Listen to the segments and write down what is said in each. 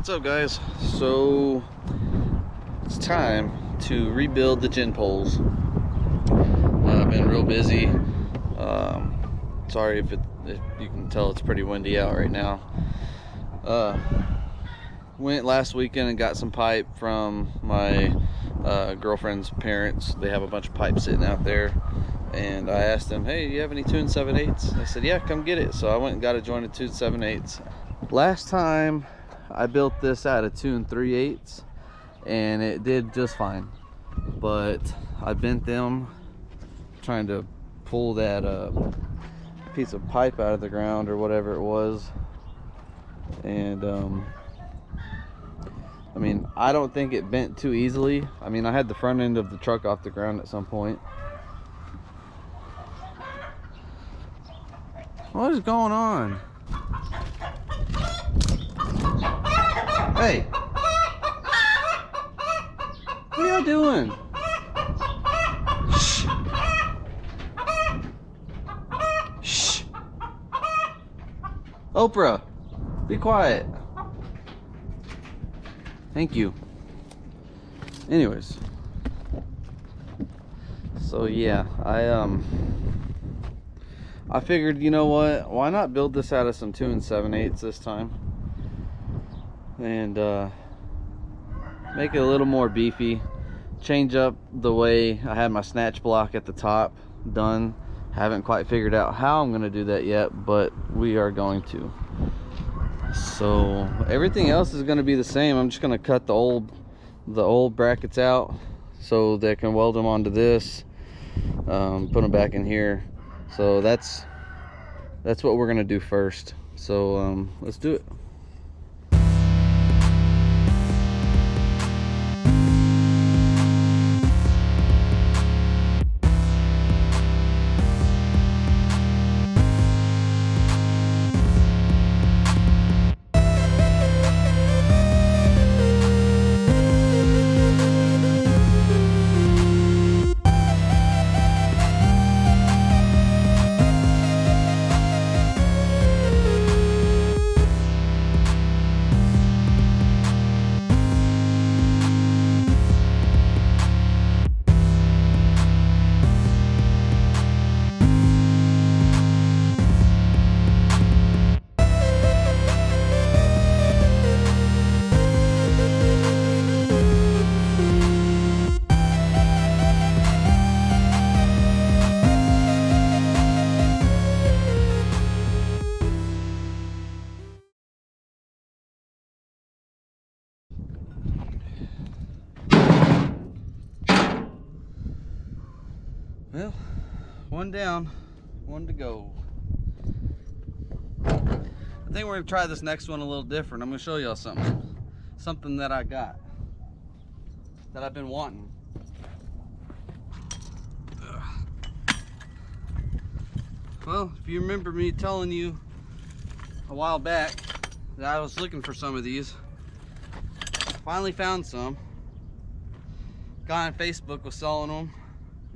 What's up, guys? So it's time to rebuild the gin poles. I've been real busy. Sorry if you can tell it's pretty windy out right now. Went last weekend and got some pipe from my girlfriend's parents. They have a bunch of pipe sitting out there, and I asked them, hey, do you have any 2 7/8? They said, yeah, come get it. So I went and got a joint of 2 7/8. Last time I built this out of 2 3/8, and it did just fine, but I bent them trying to pull that piece of pipe out of the ground or whatever it was. And I mean, I don't think it bent too easily. I mean, I had the front end of the truck off the ground at some point. What is going on? Hey, what are y'all doing? Shh. Shh. Oprah, be quiet. Thank you. Anyways, so yeah, I figured, you know what, why not build this out of some 2 7/8 this time, and make it a little more beefy, change up the way I had my snatch block at the top done. Haven't quite figured out how I'm gonna do that yet, but we are going to. So everything else is going to be the same. I'm just going to cut the old brackets out so they can weld them onto this, put them back in here. So that's what we're going to do first. So let's do it. Well, one down, one to go. I think we're gonna try this next one a little different. I'm gonna show y'all something that I got, that I've been wanting. Well, if you remember me telling you a while back that I was looking for some of these, finally found some. Guy on Facebook was selling them,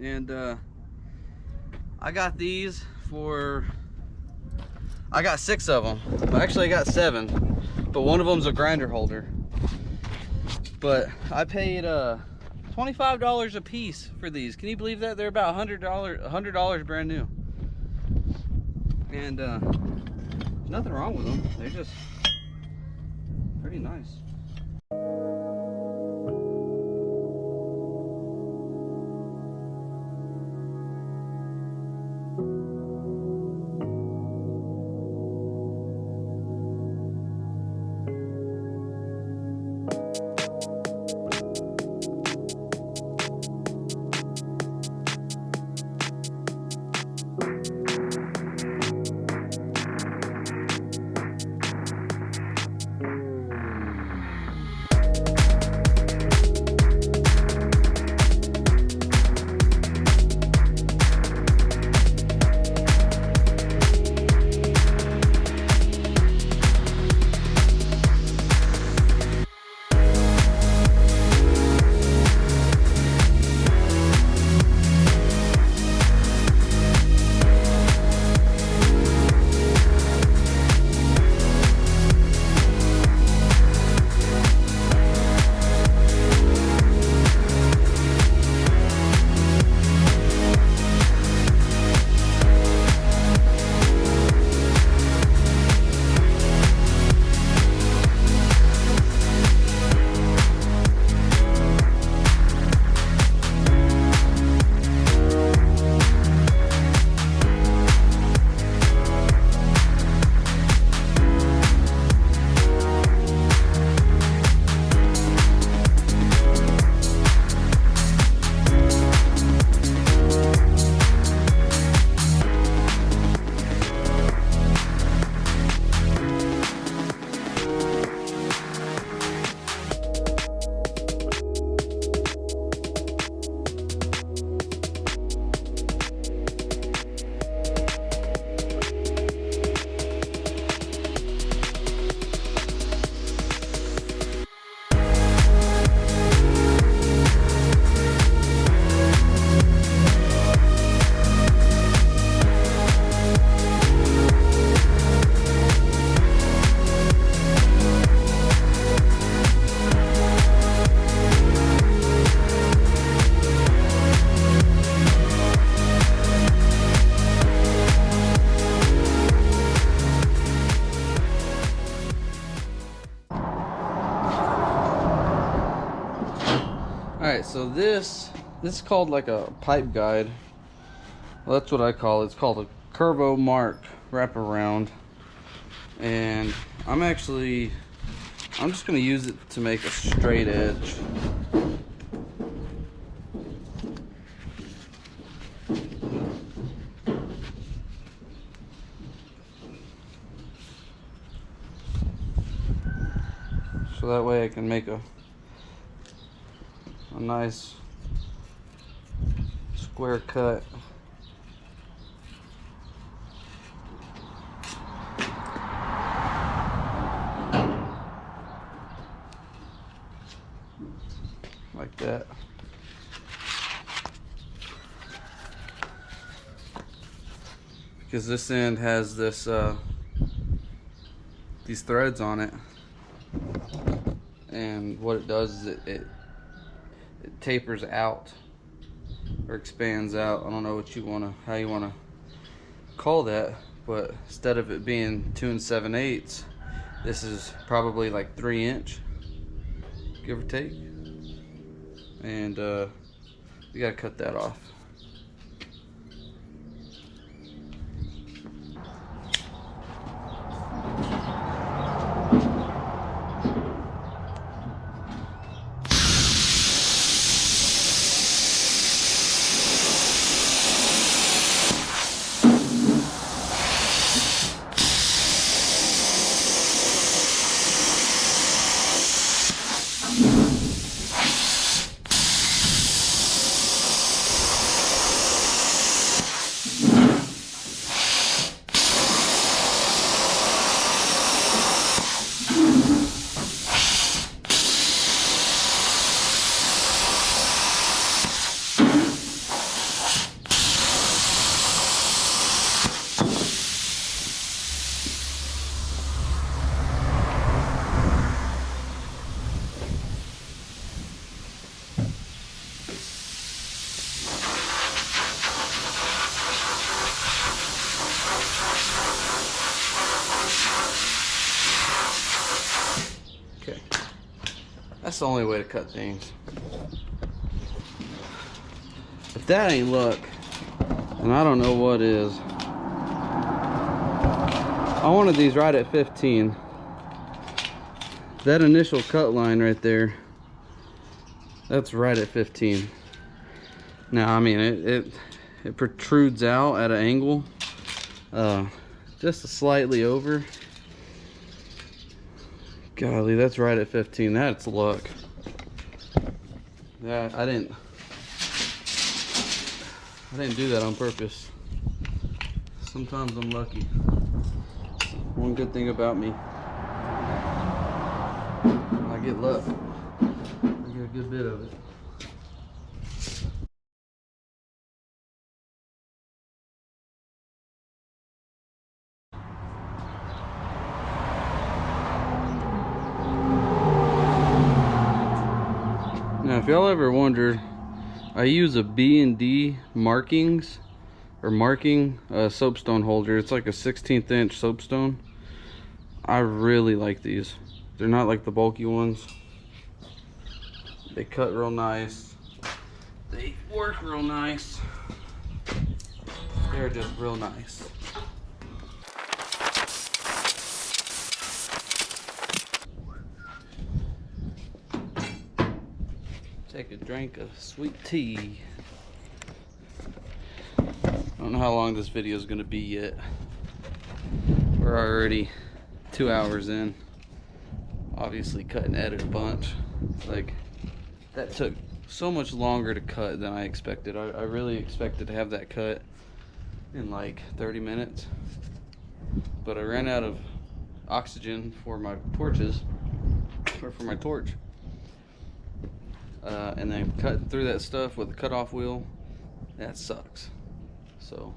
and I got these for, I got 6 of them. Actually, I got 7, but one of them's a grinder holder. But I paid $25 a piece for these. Can you believe that? They're about $100 brand new. And nothing wrong with them. They're just pretty nice. Alright, so this is called like a pipe guide. Well, that's what I call it. It's called a Curvo Mark wraparound. And I'm just going to use it to make a straight edge. So that way I can make a nice square cut. Like that. Because this end has this these threads on it, and what it does is it tapers out or expands out. I don't know how you wanna call that, but instead of it being 2 7/8, this is probably like 3 inch, give or take. And we gotta cut that off. Okay, that's the only way to cut things. If that ain't luck, then I don't know what is. I wanted these right at 15. That initial cut line right there, that's right at 15. Now, I mean, it protrudes out at an angle, just slightly over. Golly, that's right at 15. That's luck. Yeah, I didn't do that on purpose. Sometimes I'm lucky. One good thing about me, I get luck. I get a good bit of it. Now, if y'all ever wondered, I use a B&D markings or marking soapstone holder. It's like a 1/16 inch soapstone. I really like these. They're not like the bulky ones. They cut real nice. They work real nice. They're just real nice. Take a drink of sweet tea. I don't know how long this video is going to be yet. We're already 2 hours in. Obviously cut and edit a bunch. Like, that took so much longer to cut than I expected. I really expected to have that cut in like 30 minutes. But I ran out of oxygen for my torches, or for my torch. And then cutting through that stuff with a cutoff wheel, that sucks. So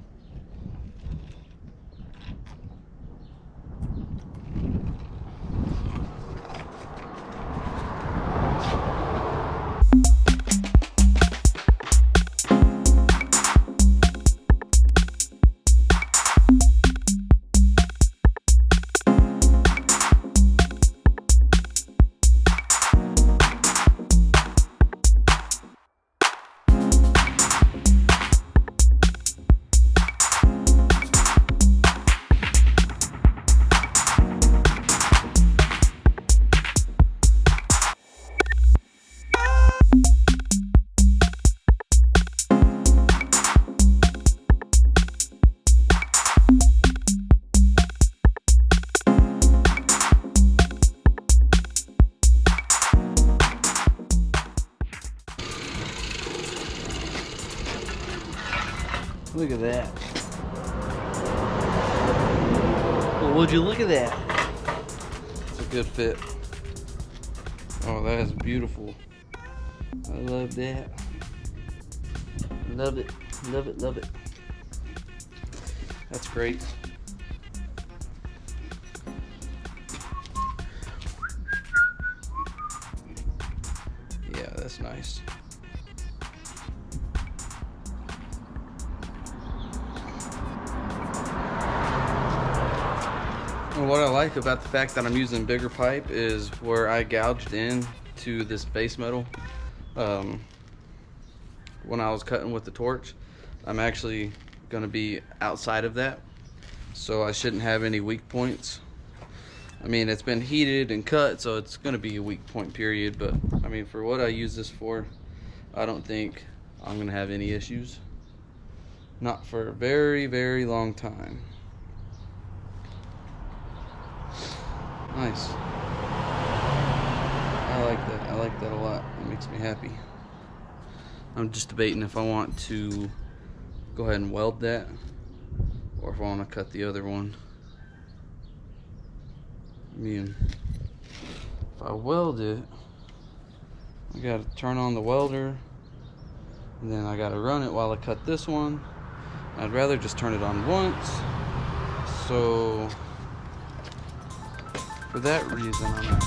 Look at that. Well, would you look at that? It's a good fit. Oh, that is beautiful. I love that. Love it. Love it. Love it. That's great. Yeah, that's nice. And what I like about the fact that I'm using bigger pipe is where I gouged in to this base metal when I was cutting with the torch. I'm actually going to be outside of that, so I shouldn't have any weak points. I mean, it's been heated and cut, so it's going to be a weak point period, but I mean, for what I use this for, I don't think I'm going to have any issues. Not for a very, very long time. Nice. I like that. I like that a lot. It makes me happy. I'm just debating if I want to go ahead and weld that or if I want to cut the other one. I mean, if I weld it, I gotta turn on the welder and then I gotta run it while I cut this one. I'd rather just turn it on once. So for that reason, I'm out.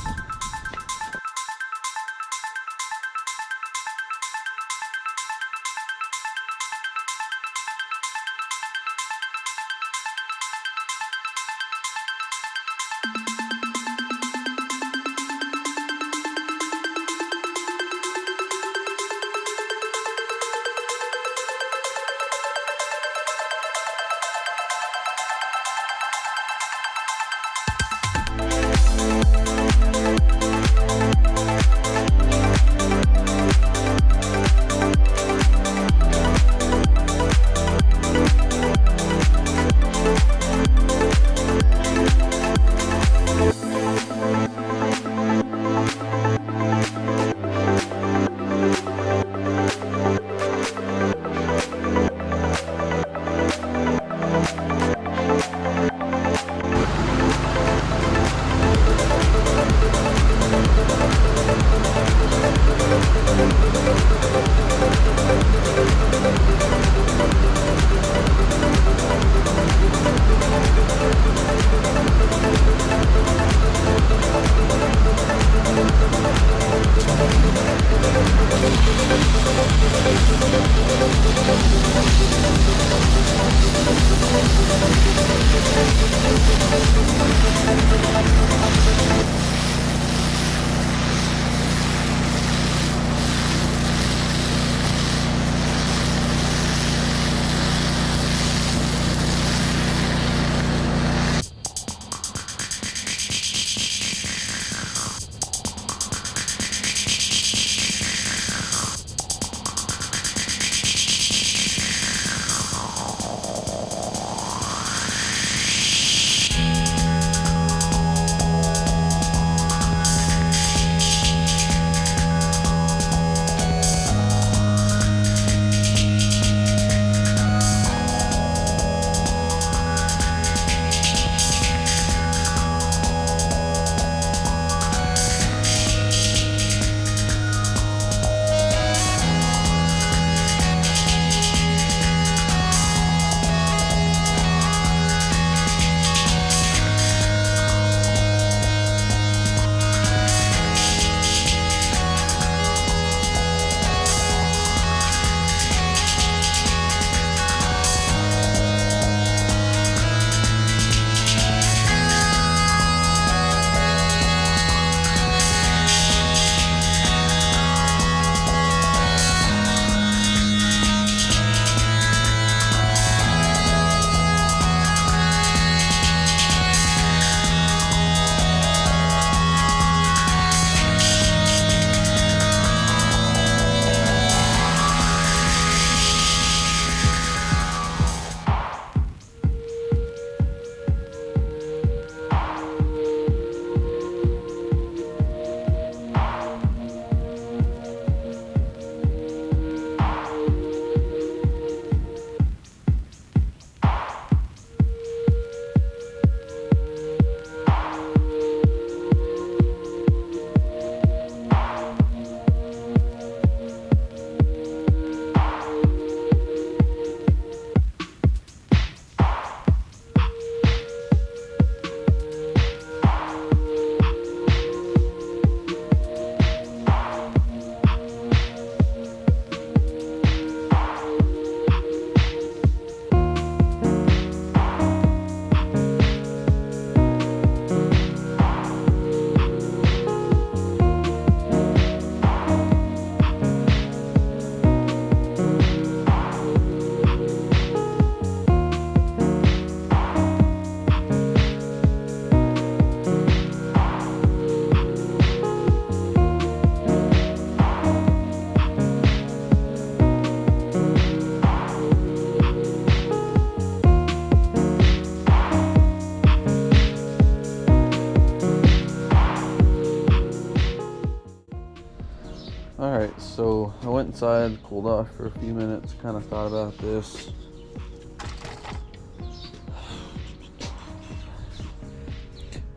Alright, so I went inside, cooled off for a few minutes, kind of thought about this.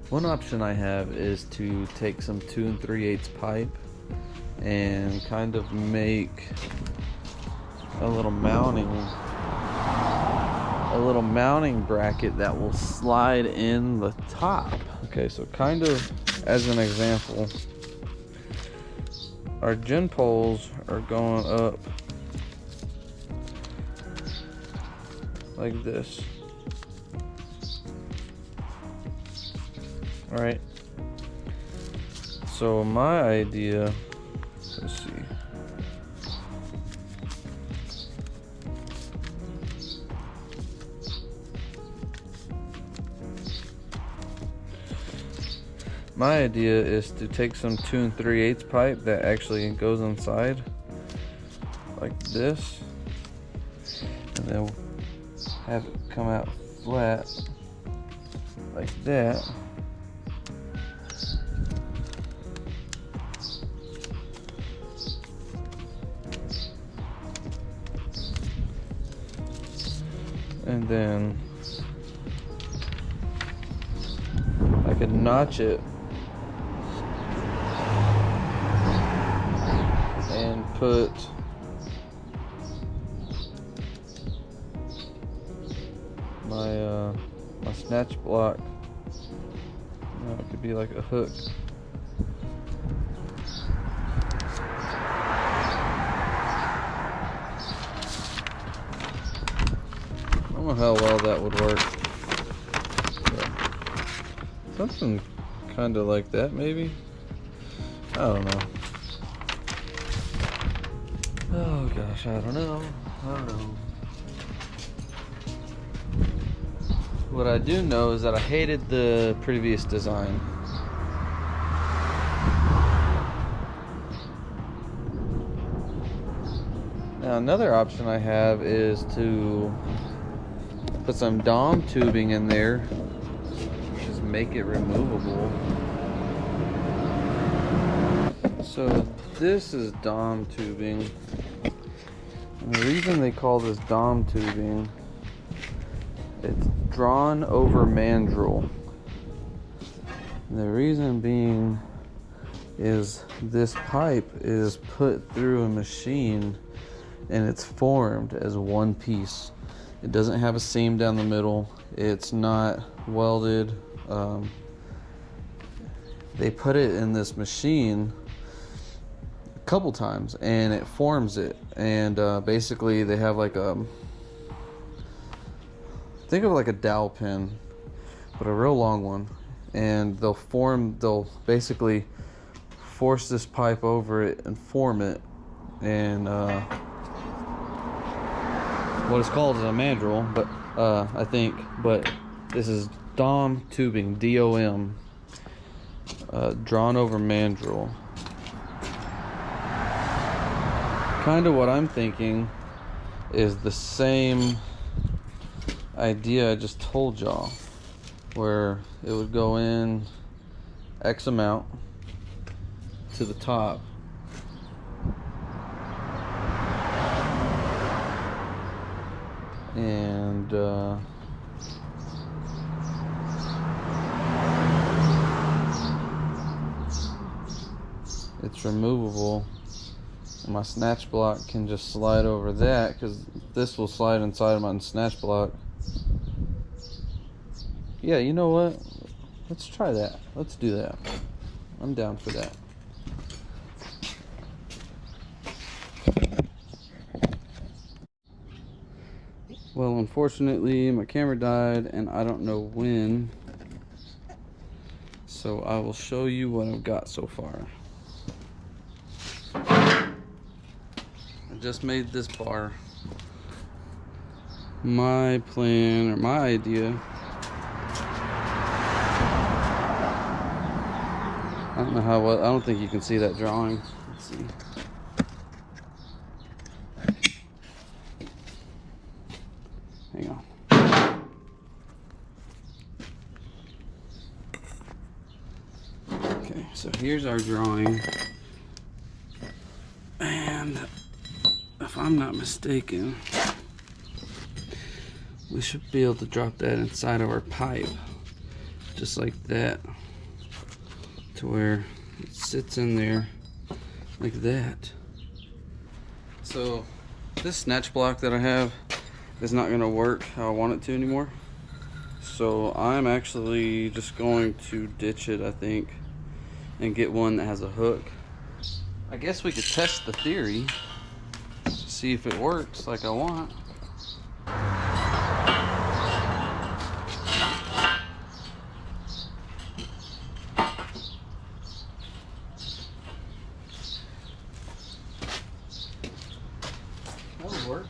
One option I have is to take some 2 3/8 pipe and kind of make a little mounting bracket that will slide in the top. Okay, so kind of as an example, our gin poles are going up like this. All right. So my idea, let's see. My idea is to take some 2 3/8 pipe that actually goes inside like this, and then have it come out flat like that. And then I could notch it and put my snatch block. It could be like a hook. I don't know how well that would work. But something kind of like that, maybe. I don't know. Oh gosh, I don't know. What I do know is that I hated the previous design. Now another option I have is to put some Dom tubing in there, just make it removable. So this is Dom tubing, and the reason they call this Dom tubing, it's drawn over mandrel. And the reason being is this pipe is put through a machine and it's formed as one piece. It doesn't have a seam down the middle. It's not welded. They put it in this machine a couple times and it forms it. And basically they have like a, think of it like a dowel pin, but a real long one. And they'll basically force this pipe over it and form it. And what it's called is a mandrel, but I think, but this is Dom tubing, D-O-M, drawn over mandrel. Kind of what I'm thinking is the same idea I just told y'all, where it would go in X amount to the top, and it's removable. My snatch block can just slide over that, because this will slide inside of my snatch block. Yeah, you know what? Let's try that. Let's do that. I'm down for that. Well, unfortunately, my camera died, and I don't know when. So I will show you what I've got so far. I just made this bar. My plan, or my idea, I don't know how well, I don't think you can see that drawing. Let's see. Hang on. Okay, so here's our drawing. if I'm not mistaken, we should be able to drop that inside of our pipe, just like that, to where it sits in there like that. So this snatch block that I have is not going to work how I want it to anymore. So I'm actually just going to ditch it, I think, and get one that has a hook. I guess we could test the theory, see if it works like I want. That would work.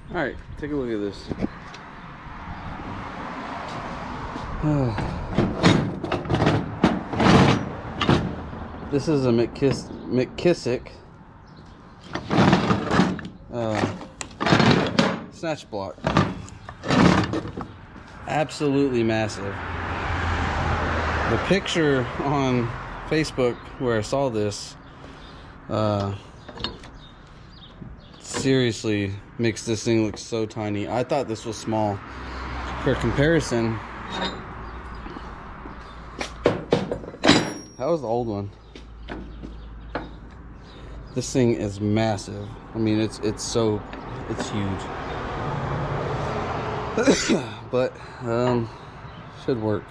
Alright, take a look at this. This is a McKissick snatch block. Absolutely massive. The picture on Facebook where I saw this seriously makes this thing look so tiny. I thought this was small. For comparison, that was the old one. This thing is massive. I mean, it's huge. But should work.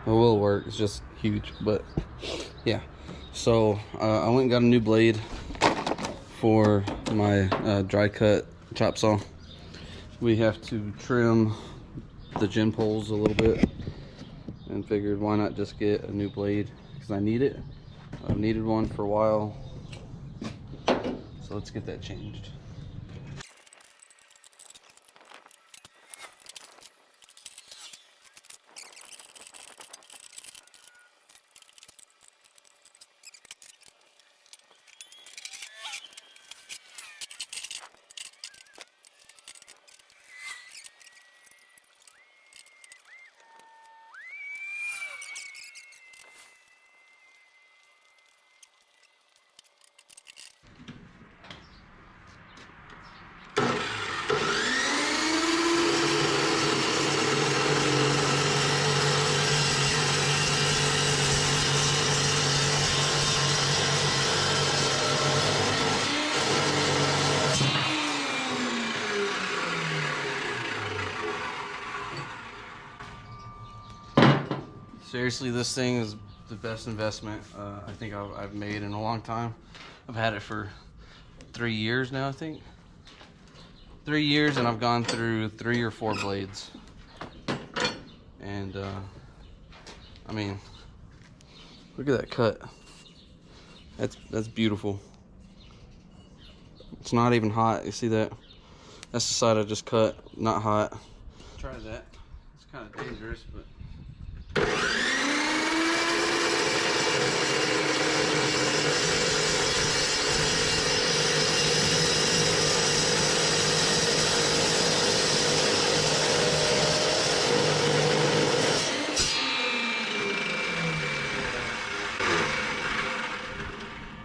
It will work. It's just huge. But yeah. So I went and got a new blade for my dry cut chop saw. We have to trim the gin poles a little bit, and figured why not just get a new blade, because I need it. I've needed one for a while, so let's get that changed. Seriously, this thing is the best investment I think I've made in a long time. I've had it for 3 years now, I think. 3 years, and I've gone through 3 or 4 blades. And I mean, look at that cut. That's beautiful. It's not even hot. You see that? That's the side I just cut. Not hot. Try that. It's kind of dangerous, but.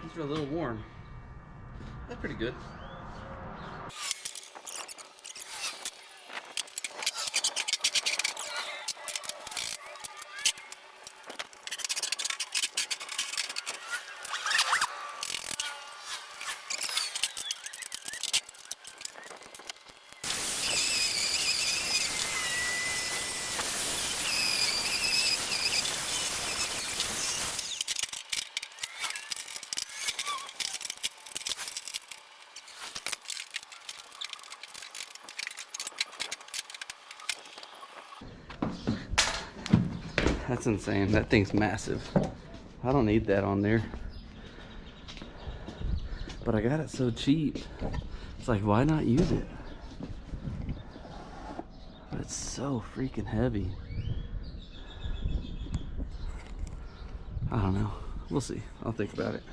These are a little warm. That's pretty good. That's insane. That thing's massive. I don't need that on there. But I got it so cheap. It's like, why not use it? But it's so freaking heavy. I don't know. We'll see. I'll think about it.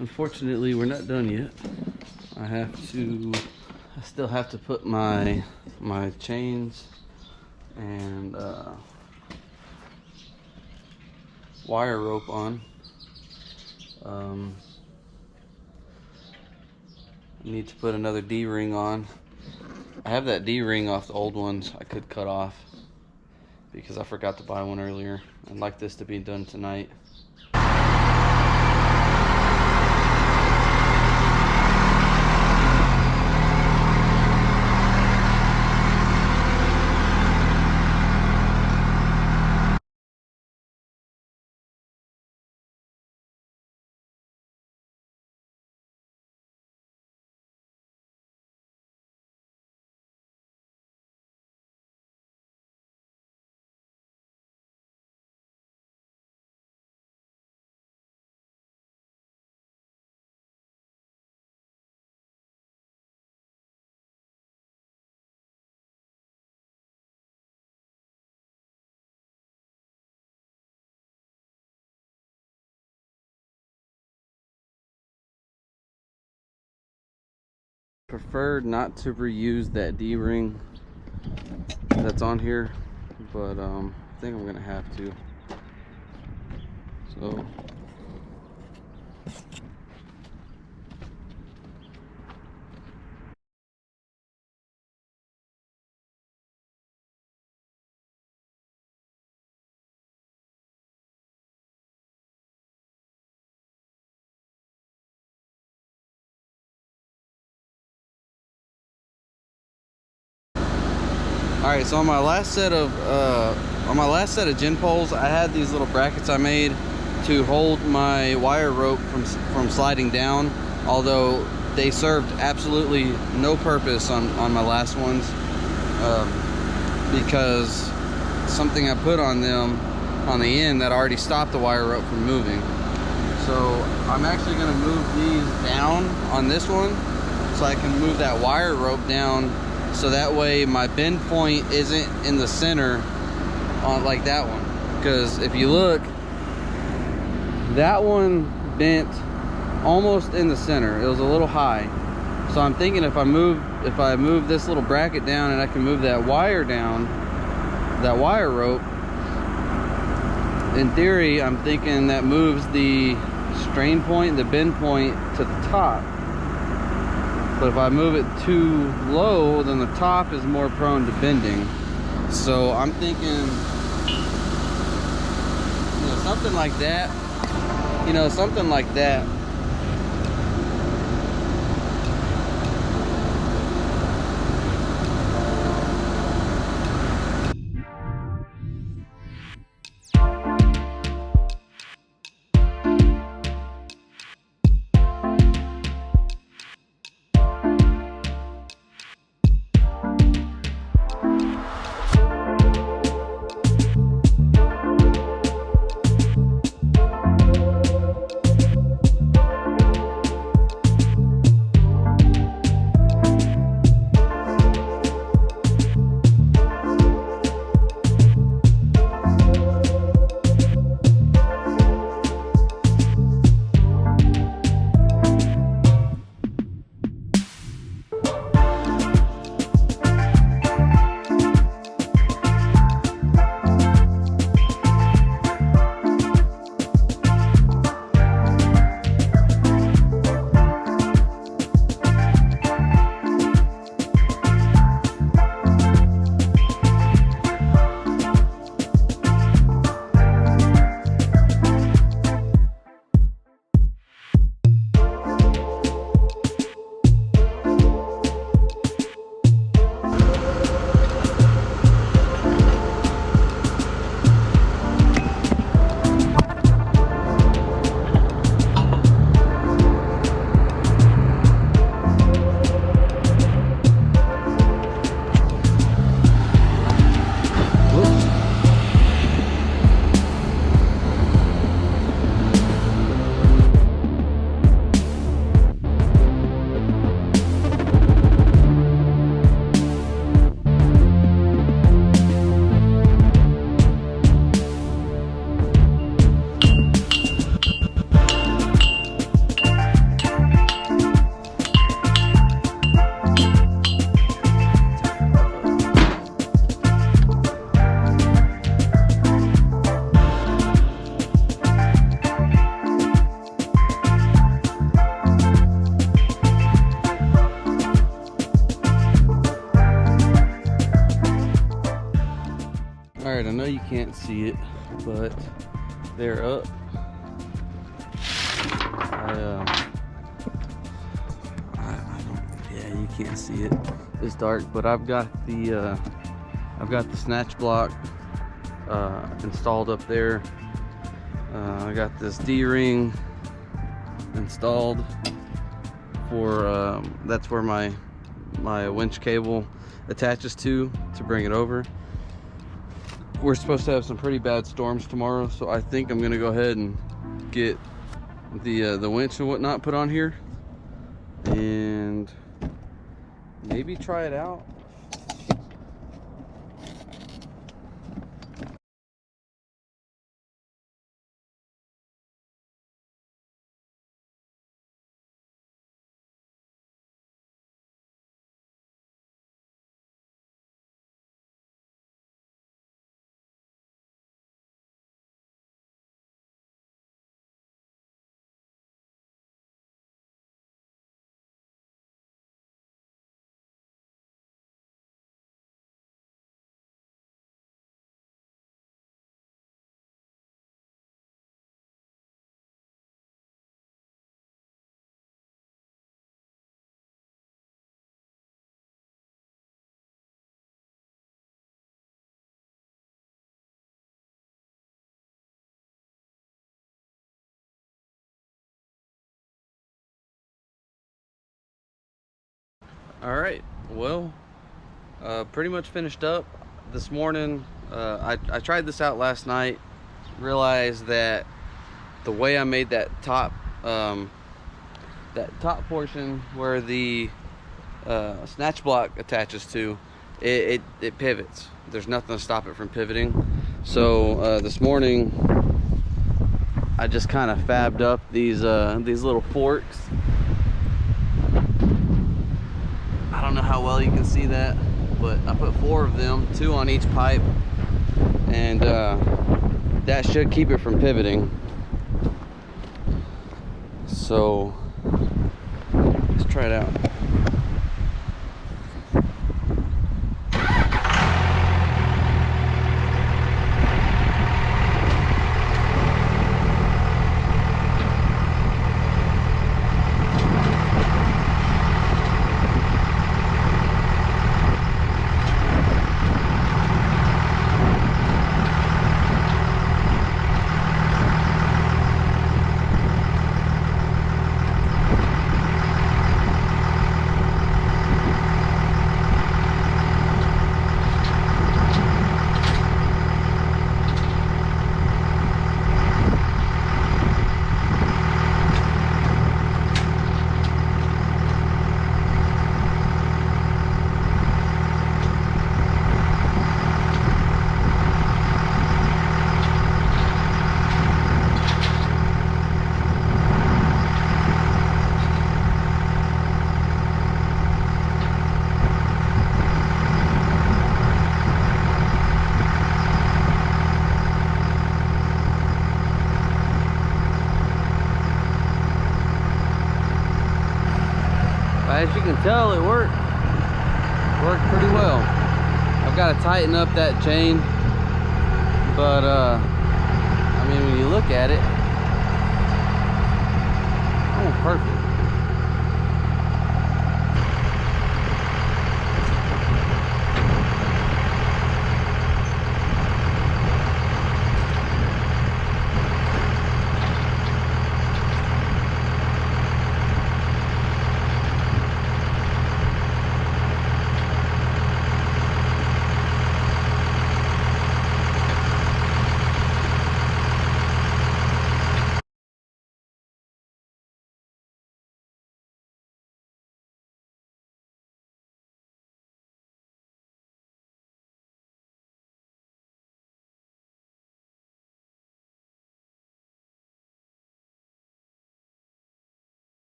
Unfortunately, we're not done yet. I still have to put my chains and wire rope on. Need to put another D-ring on. I have that D-ring off the old ones I could cut off because I forgot to buy one earlier. I'd like this to be done tonight. Preferred not to reuse that D-ring that's on here, but I think I'm gonna have to. So alright, so on my last set of gin poles, I had these little brackets I made to hold my wire rope from sliding down, although they served absolutely no purpose on my last ones, because something I put on them on the end that already stopped the wire rope from moving. So I'm actually going to move these down on this one so I can move that wire rope down, so that way my bend point isn't in the center on like that one. Because if you look, that one bent almost in the center. It was a little high. So I'm thinking if I move this little bracket down and I can move that wire down, that wire rope, in theory I'm thinking that moves the strain point, the bend point to the top. But if I move it too low, then the top is more prone to bending. So I'm thinking, something like that. Something like that. know you can't see it, but they're up. I don't, yeah, you can't see it. It's dark, but I've got the snatch block installed up there. I got this D-ring installed for that's where my winch cable attaches to bring it over. We're supposed to have some pretty bad storms tomorrow, so I think I'm gonna go ahead and get the winch and whatnot put on here and maybe try it out. All right, well, pretty much finished up this morning. I tried this out last night, realized that the way I made that top portion where the snatch block attaches to, it pivots. There's nothing to stop it from pivoting. So this morning I just kind of fabbed up these little forks. I don't know how well you can see that, but I put 4 of them, 2 on each pipe, and that should keep it from pivoting. So let's try it out. As you can tell, it worked pretty well. I've got to tighten up that chain, but I mean, when you look at it, oh, perfect.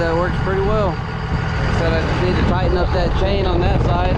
that works pretty well. Like I said, I just need to tighten up that chain on that side.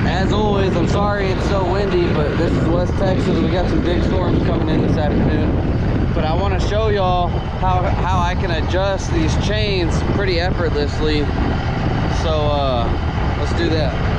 As always, I'm sorry it's so windy, but this is West Texas. We got some big storms coming in this afternoon. But I want to show y'all how I can adjust these chains pretty effortlessly. So let's do that.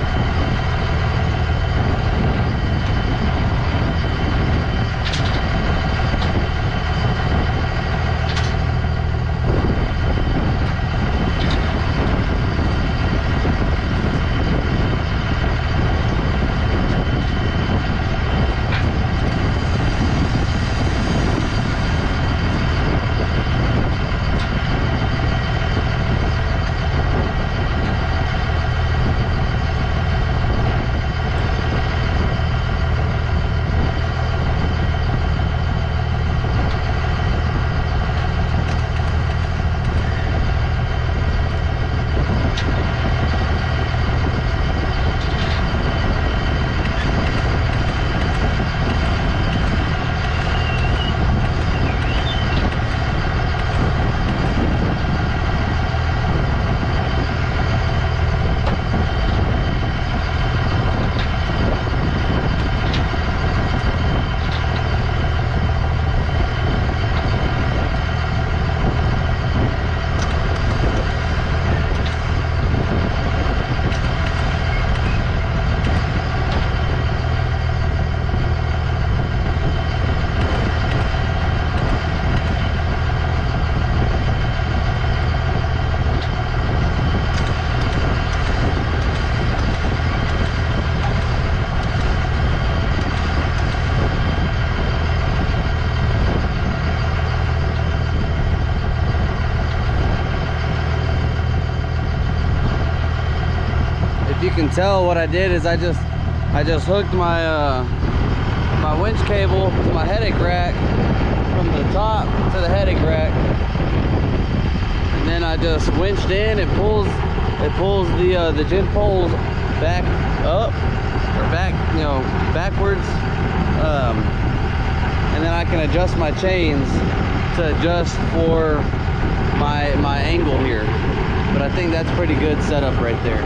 You can tell what I did is I just hooked my my winch cable to my headache rack from the top to the headache rack, and then I just winched in. It pulls the gin poles back up or back, you know, backwards, and then I can adjust my chains to adjust for my angle here. But I think that's pretty good setup right there.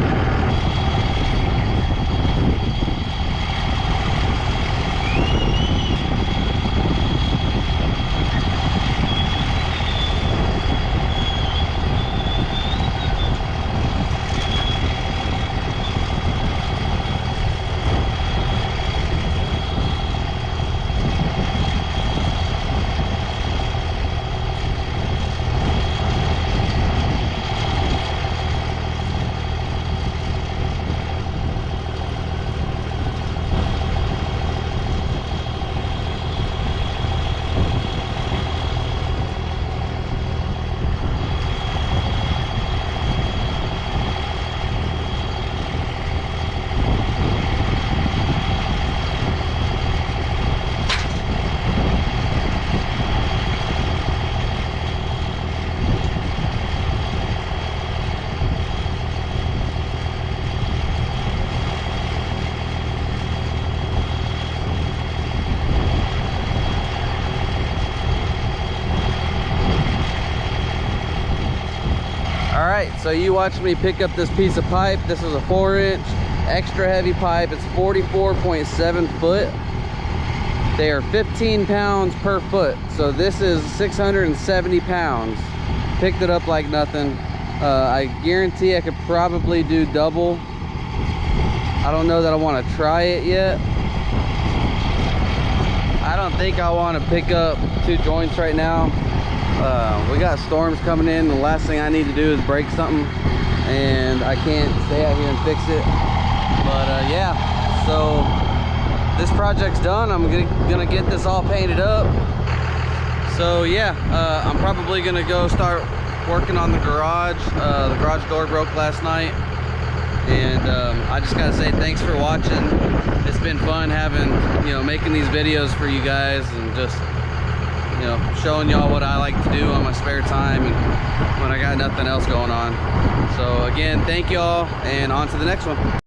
All right, so you watched me pick up this piece of pipe. This is a 4-inch extra heavy pipe. It's 44.7 foot. They are 15 pounds per foot. So this is 670 pounds. Picked it up like nothing. I guarantee I could probably do double. I don't know that I want to try it yet. I don't think I want to pick up 2 joints right now. We got storms coming in. The last thing I need to do is break something, and I can't stay out here and fix it. But yeah, so this project's done. I'm gonna get this all painted up. So yeah, I'm probably gonna go start working on the garage. The garage door broke last night, and I just gotta say thanks for watching. It's been fun having, making these videos for you guys, and just, showing y'all what I like to do on my spare time and when I got nothing else going on. So again, thank y'all, and on to the next one.